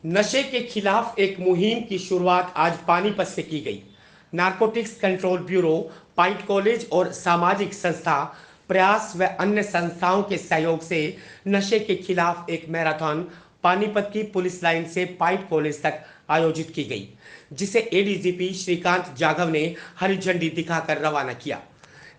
नशे के खिलाफ एक मुहिम की शुरुआत आज पानीपत से की गई। नारकोटिक्स कंट्रोल ब्यूरो, पाइट कॉलेज और सामाजिक संस्था प्रयास व अन्य संस्थाओं के सहयोग से नशे के खिलाफ एक मैराथन पानीपत की पुलिस लाइन से पाइट कॉलेज तक आयोजित की गई, जिसे एडीजीपी श्रीकांत जाघव ने हरी झंडी दिखाकर रवाना किया।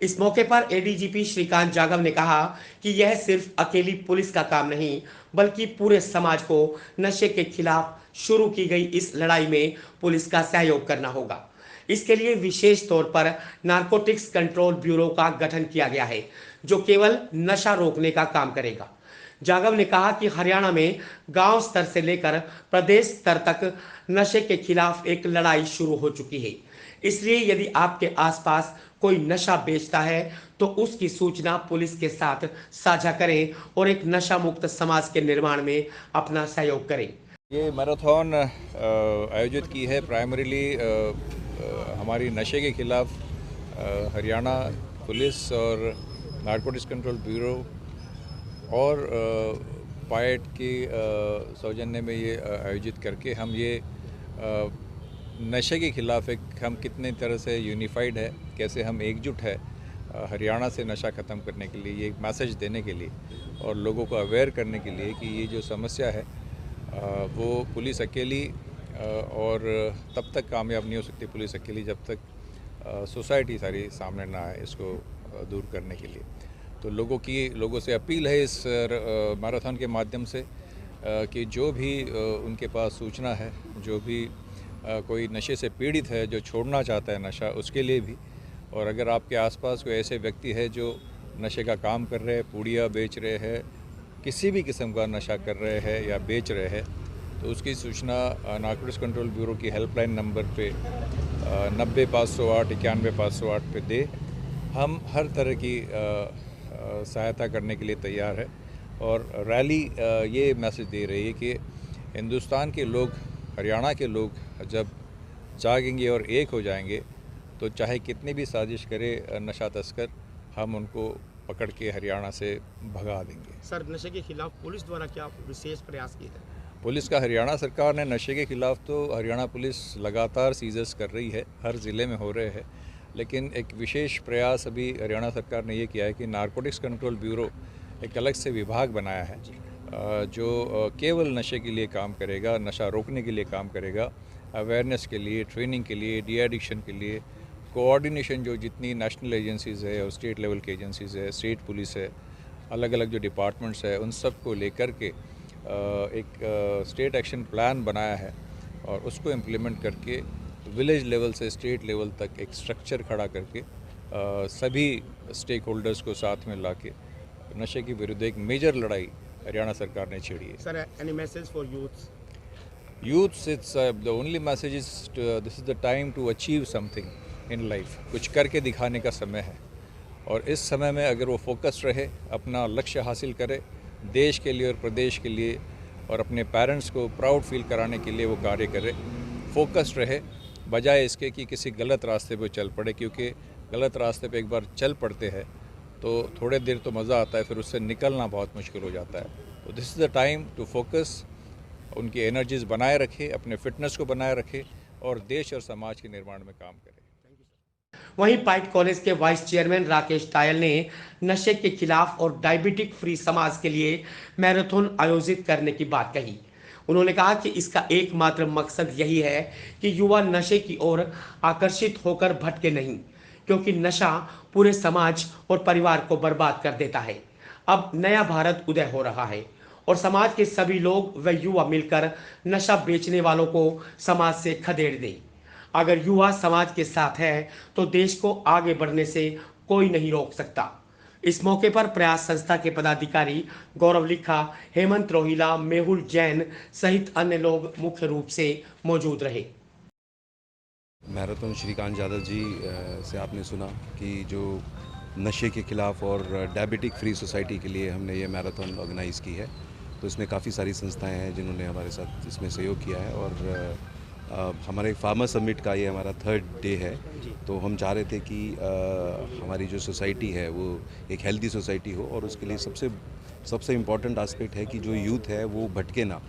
इस मौके पर एडीजीपी श्रीकांत जाघव ने कहा कि यह सिर्फ अकेली पुलिस का काम नहीं, बल्कि पूरे समाज को नशे के खिलाफ शुरू की गई इस लड़ाई में पुलिस का सहयोग करना होगा। इसके लिए विशेष तौर पर नारकोटिक्स कंट्रोल ब्यूरो का गठन किया गया है, जो केवल नशा रोकने का काम करेगा। जाघव ने कहा कि हरियाणा में गांव स्तर से लेकर प्रदेश स्तर तक नशे के खिलाफ एक लड़ाई शुरू हो चुकी है। इसलिए यदि आपके आसपास कोई नशा बेचता है तो उसकी सूचना पुलिस के साथ साझा करें और एक नशा मुक्त समाज के निर्माण में अपना सहयोग करें। ये मैराथन आयोजित की है प्राइमरीली हमारी नशे के खिलाफ हरियाणा पुलिस और नारकोटिक्स कंट्रोल ब्यूरो और पाइट की सौजन्य में ये आयोजित करके हम ये नशे के खिलाफ एक हम कितने तरह से यूनिफाइड है, कैसे हम एकजुट है हरियाणा से नशा ख़त्म करने के लिए, ये एक मैसेज देने के लिए और लोगों को अवेयर करने के लिए कि ये जो समस्या है वो पुलिस अकेली और तब तक कामयाब नहीं हो सकती पुलिस अकेली जब तक सोसाइटी सारी सामने ना आए इसको दूर करने के लिए। तो लोगों से अपील है इस मैराथन के माध्यम से कि जो भी उनके पास सूचना है, जो भी कोई नशे से पीड़ित है, जो छोड़ना चाहता है नशा, उसके लिए भी, और अगर आपके आसपास कोई ऐसे व्यक्ति है जो नशे का काम कर रहे हैं, पूड़िया बेच रहे हैं, किसी भी किस्म का नशा कर रहे हैं या बेच रहे हैं, तो उसकी सूचना नारकोटिक्स कंट्रोल ब्यूरो की हेल्पलाइन नंबर पे 90-508 91-508 पे दे। हम हर तरह की सहायता करने के लिए तैयार है और रैली ये मैसेज दे रही है कि हिंदुस्तान के लोग, हरियाणा के लोग जब जागेंगे और एक हो जाएंगे तो चाहे कितनी भी साजिश करे नशा तस्कर, हम उनको पकड़ के हरियाणा से भगा देंगे। सर, नशे के खिलाफ पुलिस द्वारा क्या विशेष प्रयास किए हैं? पुलिस का, हरियाणा सरकार ने नशे के खिलाफ तो हरियाणा पुलिस लगातार सीजर्स कर रही है, हर ज़िले में हो रहे हैं, लेकिन एक विशेष प्रयास अभी हरियाणा सरकार ने ये किया है कि नारकोटिक्स कंट्रोल ब्यूरो एक अलग से विभाग बनाया है जो केवल नशे के लिए काम करेगा, नशा रोकने के लिए काम करेगा, अवेयरनेस के लिए, ट्रेनिंग के लिए, डी एडिक्शन के लिए, कोऑर्डिनेशन जो जितनी नेशनल एजेंसीज़ है और स्टेट लेवल की एजेंसीज़ है, स्टेट पुलिस है, अलग अलग जो डिपार्टमेंट्स है, उन सब को लेकर के एक स्टेट एक्शन प्लान बनाया है और उसको इम्प्लीमेंट करके विलेज लेवल से स्टेट लेवल तक एक स्ट्रक्चर खड़ा करके सभी स्टेक होल्डर्स को साथ में ला के नशे के विरुद्ध एक मेजर लड़ाई हरियाणा सरकार ने छेड़ी है। Sir, any message for youths? Youths, it's the only message is this is the time to achieve something in life. कुछ करके दिखाने का समय है और इस समय में अगर वो फोकस रहे, अपना लक्ष्य हासिल करे, देश के लिए और प्रदेश के लिए और अपने पेरेंट्स को प्राउड फील कराने के लिए वो कार्य करे, फोकस रहे, बजाय इसके कि किसी गलत रास्ते पे चल पड़े, क्योंकि गलत रास्ते पे एक बार चल पड़ते हैं तो थोड़े देर तो मज़ा आता है, फिर उससे निकलना बहुत मुश्किल हो जाता है। तो this is the time to focus, उनकी एनर्जीज बनाए रखे, अपने फिटनेस को बनाए रखे और देश और समाज के निर्माण में काम करें। वहीं पाइट कॉलेज के वाइस चेयरमैन राकेश टायल ने नशे के खिलाफ और डायबिटिक फ्री समाज के लिए मैराथन आयोजित करने की बात कही। उन्होंने कहा कि इसका एकमात्र मकसद यही है कि युवा नशे की ओर आकर्षित होकर भटके नहीं, क्योंकि नशा पूरे समाज और परिवार को बर्बाद कर देता है। अब नया भारत उदय हो रहा है और समाज के सभी लोग व युवा मिलकर नशा बेचने वालों को समाज से खदेड़ दें। अगर युवा समाज के साथ है तो देश को आगे बढ़ने से कोई नहीं रोक सकता। इस मौके पर प्रयास संस्था के पदाधिकारी गौरव लिखा, हेमंत रोहिला, मेहुल जैन सहित अन्य लोग मुख्य रूप से मौजूद रहे। मैराथन श्रीकांत जाधव जी से आपने सुना कि जो नशे के खिलाफ और डायबिटिक फ्री सोसाइटी के लिए हमने ये मैराथन ऑर्गेनाइज़ की है, तो इसमें काफ़ी सारी संस्थाएं हैं जिन्होंने हमारे साथ इसमें सहयोग किया है और हमारे फार्मर समिट का ये हमारा 3rd डे है। तो हम चाह रहे थे कि हमारी जो सोसाइटी है वो एक हेल्दी सोसाइटी हो और उसके लिए सबसे इम्पॉर्टेंट एस्पेक्ट है कि जो यूथ है वो भटके ना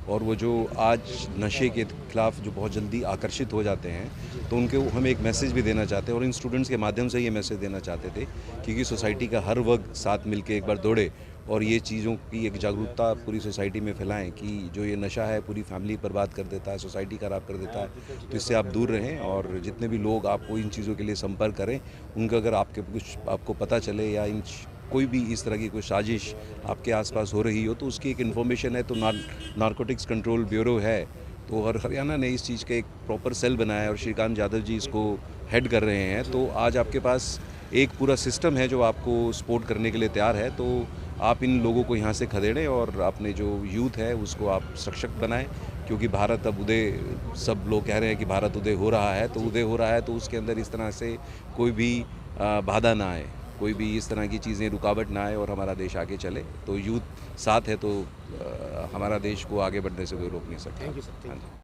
और वो जो आज नशे के खिलाफ जो बहुत जल्दी आकर्षित हो जाते हैं, तो उनको हम एक मैसेज भी देना चाहते हैं और इन स्टूडेंट्स के माध्यम से ये मैसेज देना चाहते थे क्योंकि सोसाइटी का हर वर्ग साथ मिलके एक बार दौड़े और ये चीज़ों की एक जागरूकता पूरी सोसाइटी में फैलाएं कि जो ये नशा है पूरी फैमिली बर्बाद कर देता है, सोसाइटी खराब कर देता है। तो इससे आप दूर रहें और जितने भी लोग आपको इन चीज़ों के लिए संपर्क करें, उनका अगर आपको पता चले या कोई भी इस तरह की कोई साजिश आपके आसपास हो रही हो तो उसकी एक इन्फॉर्मेशन है तो नारकोटिक्स कंट्रोल ब्यूरो है, तो और हरियाणा ने इस चीज़ का एक प्रॉपर सेल बनाया है और श्रीकांत यादव जी इसको हेड कर रहे हैं। तो आज आपके पास एक पूरा सिस्टम है जो आपको सपोर्ट करने के लिए तैयार है। तो आप इन लोगों को यहाँ से खदेड़ें और अपने जो यूथ है उसको आप सशक्त बनाएं क्योंकि भारत अब उदय, सब लोग कह रहे हैं कि भारत उदय हो रहा है, तो उदय हो रहा है तो उसके अंदर इस तरह से कोई भी बाधा ना आए, कोई भी इस तरह की चीज़ें रुकावट ना आए और हमारा देश आगे चले। तो यूथ साथ है तो हमारा देश को आगे बढ़ने से कोई रोक नहीं सकता। Thank you sir. हाँ जी।